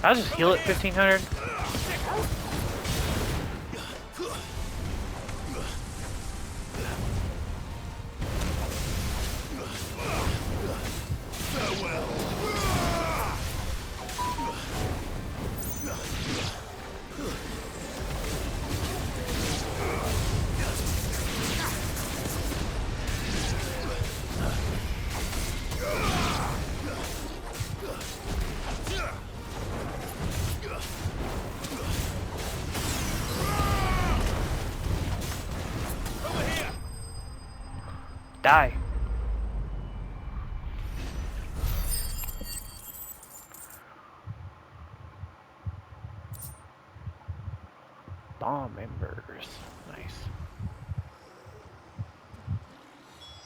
I'll just heal it 1500. Die. Bomb embers. Nice.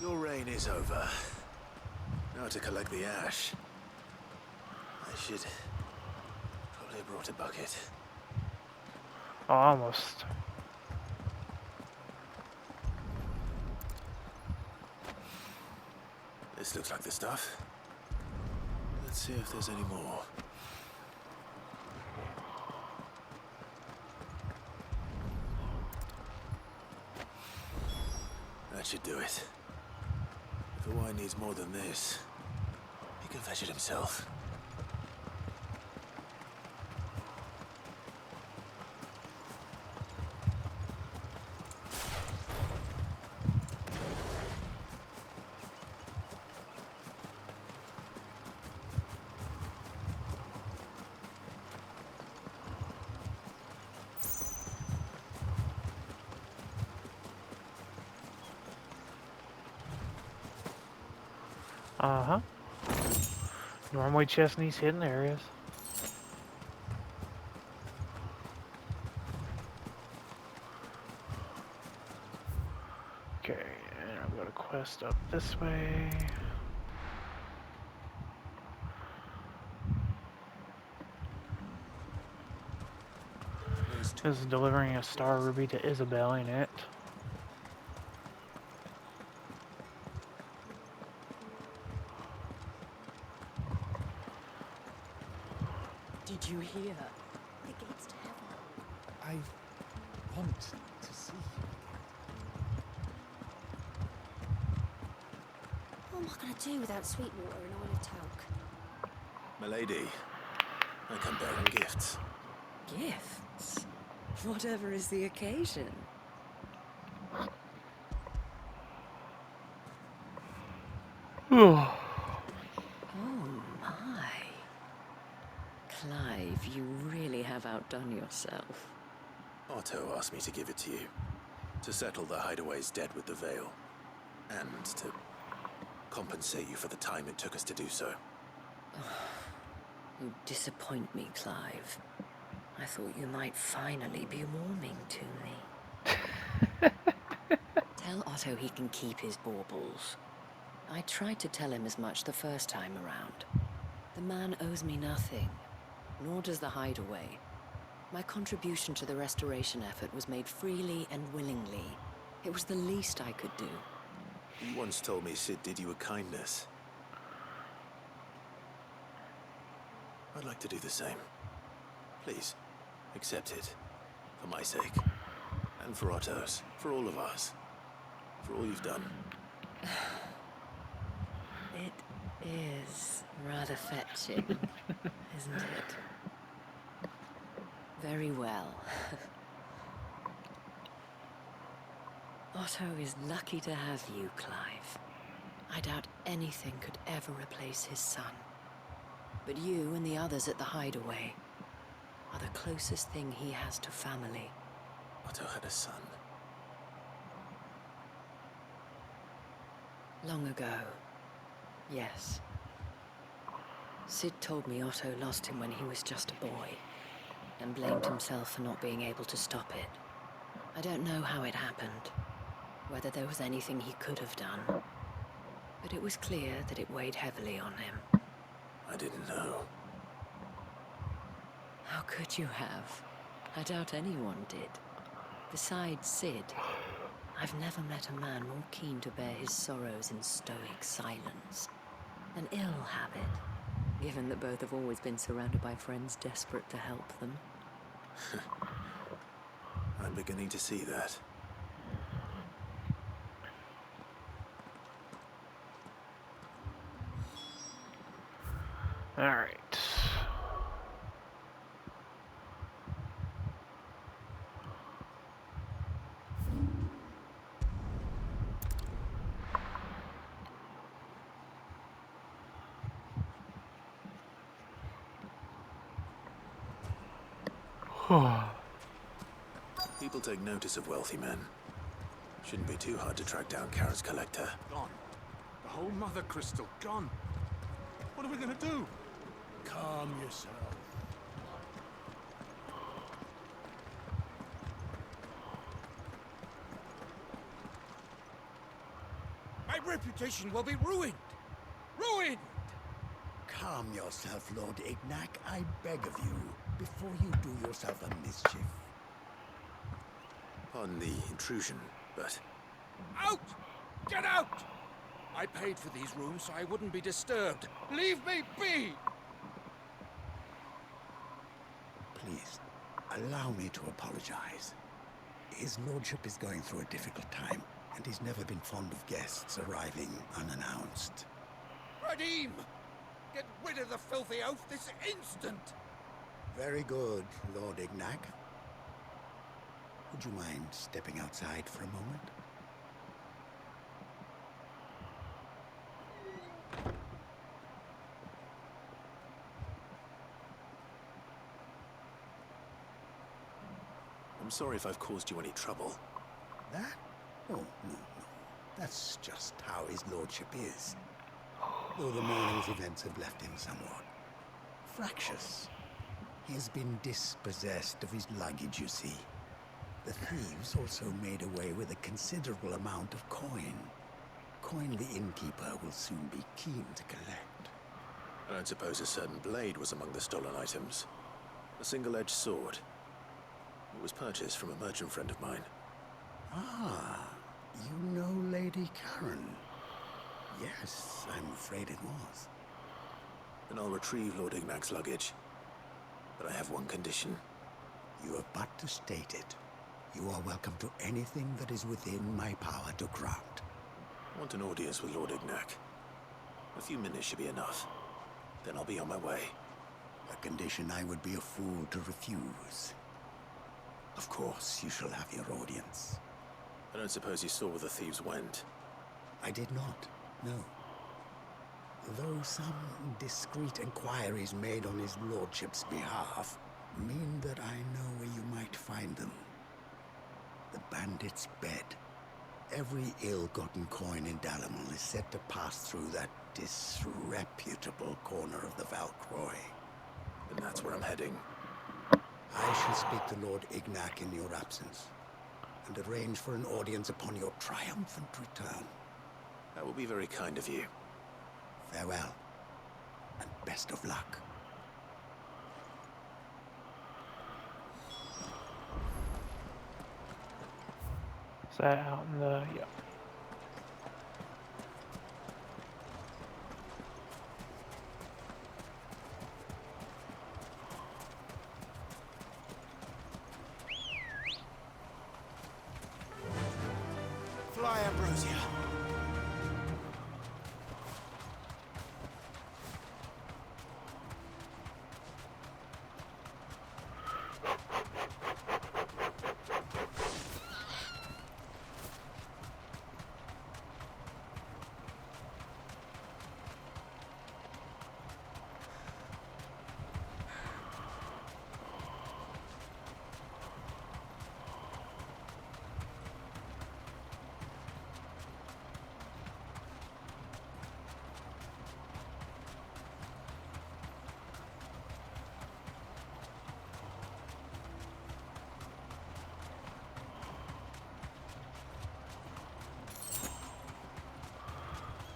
Your reign is over. Now to collect the ash. I should probably have brought a bucket. Oh, almost. This looks like the stuff. Let's see if there's any more. That should do it. If the wine needs more than this, he can fetch it himself. Uh-huh. Normally chest in these hidden areas. Okay, and I'm gonna quest up this way. This is delivering a star ruby to Isabel, ain't it? Did you hear? The gates to heaven. I want to see you. What am I going to do without Sweetwater and oil of talc? Milady, I come bearing gifts. Gifts? Whatever is the occasion. Oh. Oh my. Clive, you really have outdone yourself. Otto asked me to give it to you. To settle the Hideaway's debt with the Veil. And to compensate you for the time it took us to do so. You disappoint me, Clive. I thought you might finally be warming to me. Tell Otto he can keep his baubles. I tried to tell him as much the first time around. The man owes me nothing, nor does the Hideaway. My contribution to the restoration effort was made freely and willingly. It was the least I could do. You once told me Sid did you a kindness. I'd like to do the same. Please, accept it. For my sake. And for Otto's. For all of us. For all you've done. It is rather fetching, isn't it? Very well. Otto is lucky to have you, Clive. I doubt anything could ever replace his son. But you and the others at the Hideaway are the closest thing he has to family. Otto had a son. Long ago, yes. Sid told me Otto lost him when he was just a boy, and blamed himself for not being able to stop it. I don't know how it happened, whether there was anything he could have done, but it was clear that it weighed heavily on him. I didn't know. How could you have? I doubt anyone did. Besides Sid, I've never met a man more keen to bear his sorrows in stoic silence. An ill habit, given that both have always been surrounded by friends desperate to help them. I'm beginning to see that. All right. People take notice of wealthy men. Shouldn't be too hard to track down Carrot's collector. Gone. The whole mother crystal gone. What are we gonna do? Calm yourself. My reputation will be ruined! Ruined! Calm yourself, Lord Ignac, I beg of you, before you do yourself a mischief. Pardon the intrusion, but Out! Get out! I paid for these rooms so I wouldn't be disturbed. Leave me be! Please, allow me to apologize. His lordship is going through a difficult time, and he's never been fond of guests arriving unannounced. Radim! Get rid of the filthy oaf this instant! Very good, Lord Ignac. Would you mind stepping outside for a moment? I'm sorry if I've caused you any trouble. That? Oh, no. That's just how his lordship is. Though the morning's events have left him somewhat fractious. He has been dispossessed of his luggage, you see. The thieves also made away with a considerable amount of coin. Coin the innkeeper will soon be keen to collect. I don't suppose a certain blade was among the stolen items. A single-edged sword. It was purchased from a merchant friend of mine. Ah, you know Lady Karen. Yes, I'm afraid it was. Then I'll retrieve Lord Ignac's luggage. But I have one condition. You have but to state it. You are welcome to anything that is within my power to grant. I want an audience with Lord Ignac. A few minutes should be enough. Then I'll be on my way. A condition I would be a fool to refuse. Of course, you shall have your audience. I don't suppose you saw where the thieves went. I did not, no. Though some discreet inquiries made on his lordship's behalf mean that I know where you might find them. The bandit's bed. Every ill-gotten coin in Dalamon is said to pass through that disreputable corner of the Valcroy. And that's where I'm heading. I shall speak to Lord Ignac in your absence, and arrange for an audience upon your triumphant return. That will be very kind of you. Farewell, and best of luck. Is that out in the... Yeah. Fly, Ambrosia.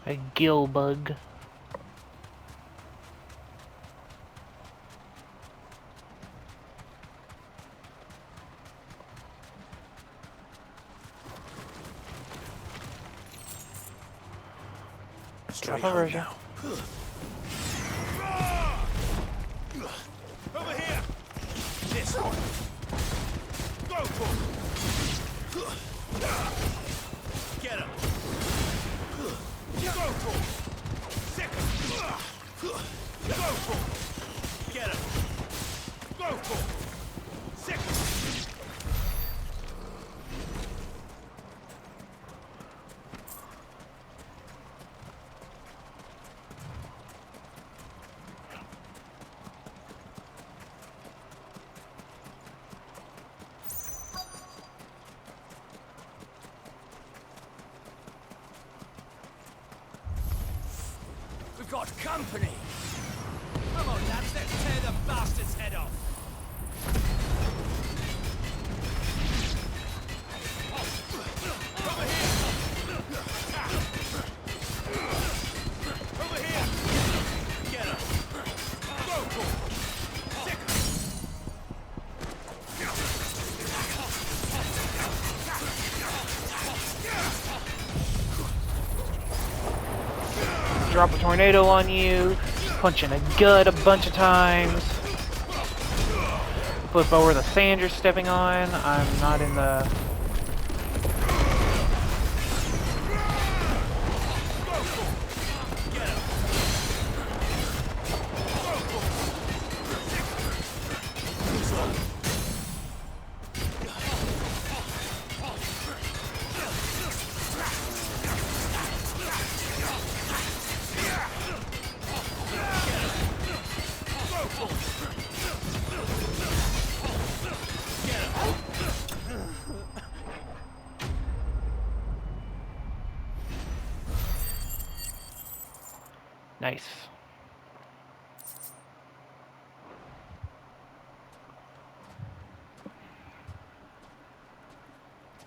A gill bug. Straight Drop a home version. now. Over here! This one! Go for it! Get him! Go for it! Second! Go for it! Get him! Go for it! Second! We've got company! Come on, lads, let's tear the bastard's head off! Over here! Over here! Get him! Go for it! Second! Drop a tornado on you, punch in a gut a bunch of times. Flip over the sand you're stepping on. I'm not in the... Nice.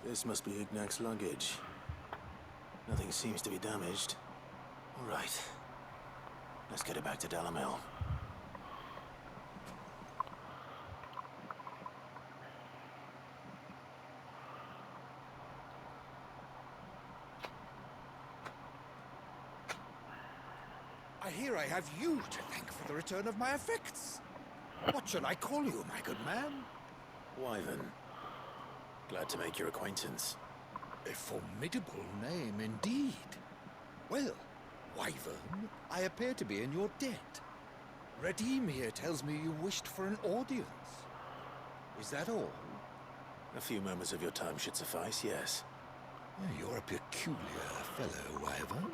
This must be Ignac's luggage. Nothing seems to be damaged. All right. Let's get it back to Dalamel. I hear I have you to thank for the return of my effects. What shall I call you, my good man? Wyvern. Glad to make your acquaintance. A formidable name indeed. Well, Wyvern, I appear to be in your debt. Redeem here tells me you wished for an audience. Is that all? A few moments of your time should suffice, yes. You're a peculiar fellow, Wyvern.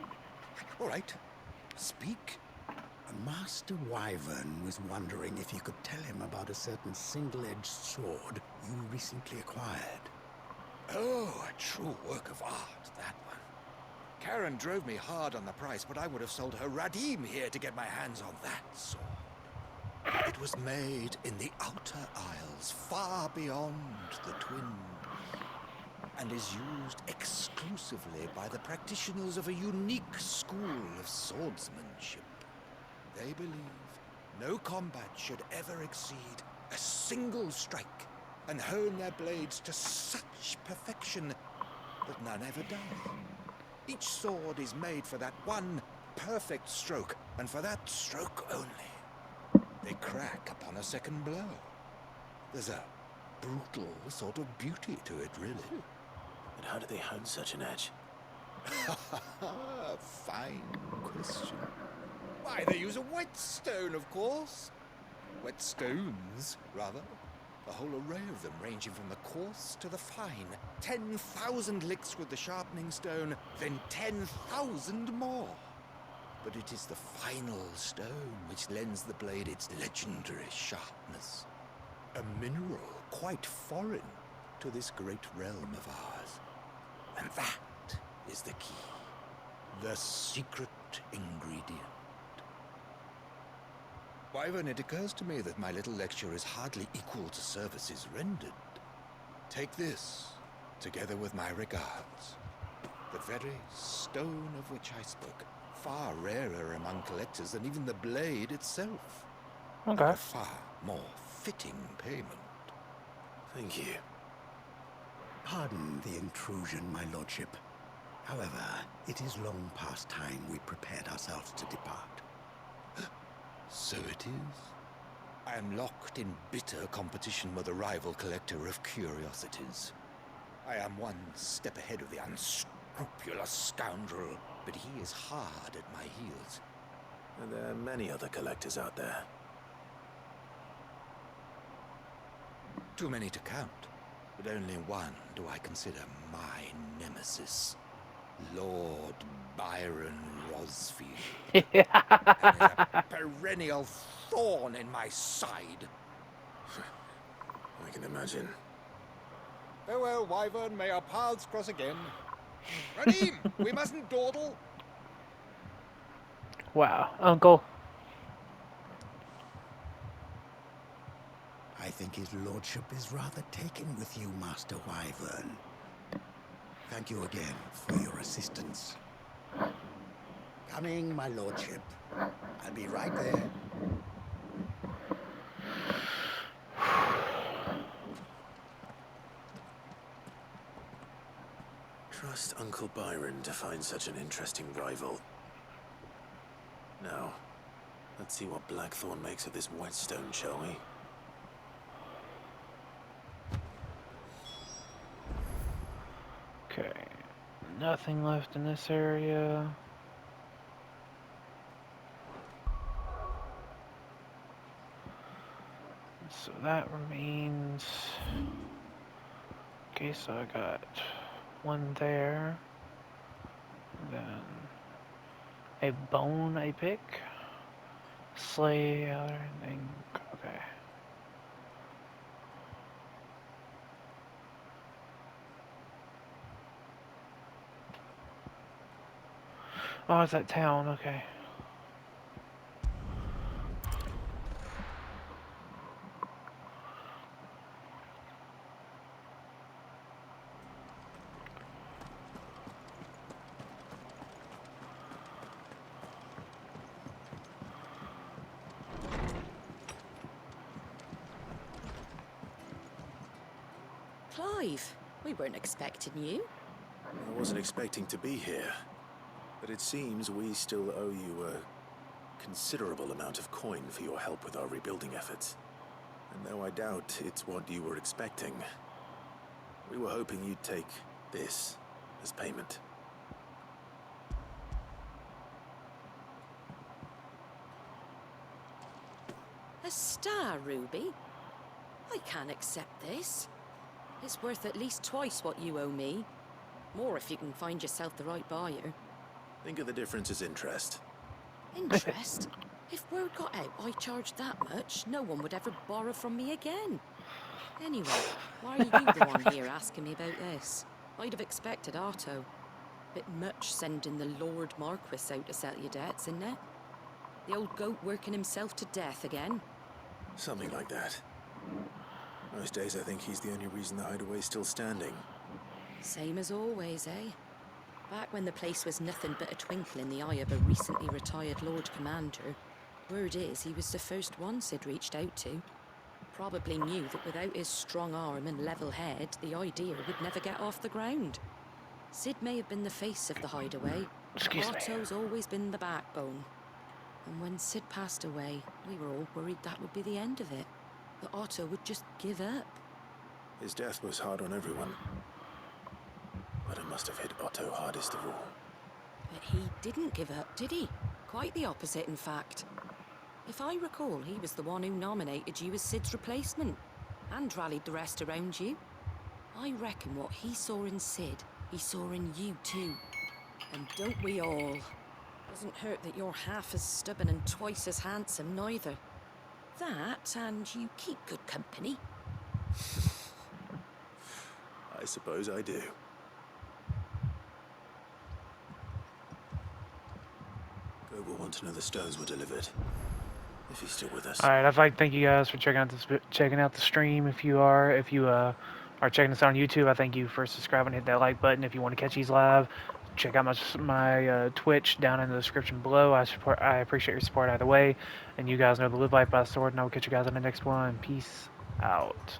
All right, speak. Master Wyvern was wondering if you could tell him about a certain single-edged sword you recently acquired. Oh, a true work of art, that one. Karen drove me hard on the price, but I would have sold her Radim here to get my hands on that sword. It was made in the Outer Isles, far beyond the Twin, and is used exclusively by the practitioners of a unique school of swordsmanship. They believe no combat should ever exceed a single strike, and hone their blades to such perfection that none ever does. Each sword is made for that one perfect stroke, and for that stroke only. They crack upon a second blow. There's a brutal sort of beauty to it, really. But how do they hone such an edge? Fine question. Why, they use a whetstone, of course. Whetstones, rather. A whole array of them, ranging from the coarse to the fine. 10,000 licks with the sharpening stone, then 10,000 more. But it is the final stone which lends the blade its legendary sharpness. A mineral quite foreign to this great realm of ours. And that is the key. The secret ingredient. Wyvern, it occurs to me that my little lecture is hardly equal to services rendered. Take this, together with my regards. The very stone of which I spoke, far rarer among collectors than even the blade itself. Okay. And a far more fitting payment. Thank you. Pardon the intrusion, my lordship. However, it is long past time we prepared ourselves to depart. So it is. I am locked in bitter competition with a rival collector of curiosities. I am one step ahead of the unscrupulous scoundrel, but he is hard at my heels. And there are many other collectors out there. Too many to count, but only one do I consider my nemesis. Lord Byron Rosfield. And is a perennial thorn in my side. I can imagine. Farewell, Wyvern. May our paths cross again. Radim, we mustn't dawdle. Wow, Uncle. I think his lordship is rather taken with you, Master Wyvern. Thank you again for your assistance. Coming, my lordship. I'll be right there. Trust Uncle Byron to find such an interesting rival. Now, let's see what Blackthorn makes of this whetstone, shall we? Okay, nothing left in this area. So that remains. Okay, so I got one there. Then a bone I pick. Slay other thing. Okay. Oh, it's that town, okay. Clive, we weren't expecting you. I wasn't expecting to be here, but it seems we still owe you a considerable amount of coin for your help with our rebuilding efforts. And though I doubt it's what you were expecting, we were hoping you'd take this as payment. A star ruby? I can't accept this. It's worth at least twice what you owe me. More if you can find yourself the right buyer. Think of the difference as interest. Interest? If word got out I charged that much, no one would ever borrow from me again. Anyway, why are you the one here asking me about this? I'd have expected Otto. Bit much sending the Lord Marquis out to settle your debts, isn't it? The old goat working himself to death again? Something like that. Most days I think he's the only reason the hideaway's still standing. Same as always, eh? Back when the place was nothing but a twinkle in the eye of a recently retired Lord Commander, word is he was the first one Sid reached out to. Probably knew that without his strong arm and level head, the idea would never get off the ground. Sid may have been the face of the hideaway, Excuse me. Otto's always been the backbone. And when Sid passed away, we were all worried that would be the end of it. That Otto would just give up. His death was hard on everyone. But it must have hit Otto hardest of all. But he didn't give up, did he? Quite the opposite, in fact. If I recall, he was the one who nominated you as Sid's replacement, and rallied the rest around you. I reckon what he saw in Sid, he saw in you too. And don't we all? Doesn't hurt that you're half as stubborn and twice as handsome, neither. That, and you keep good company. I suppose I do. Go will want to know the stones were delivered. If he's still with us. All right, I'd like to thank you guys for checking out the stream. If you are checking us out on YouTube, I thank you for subscribing. Hit that like button. If you want to catch these live, check out my Twitch down in the description below. I appreciate your support either way. And you guys know the live life by the sword, and I will catch you guys on the next one. Peace out.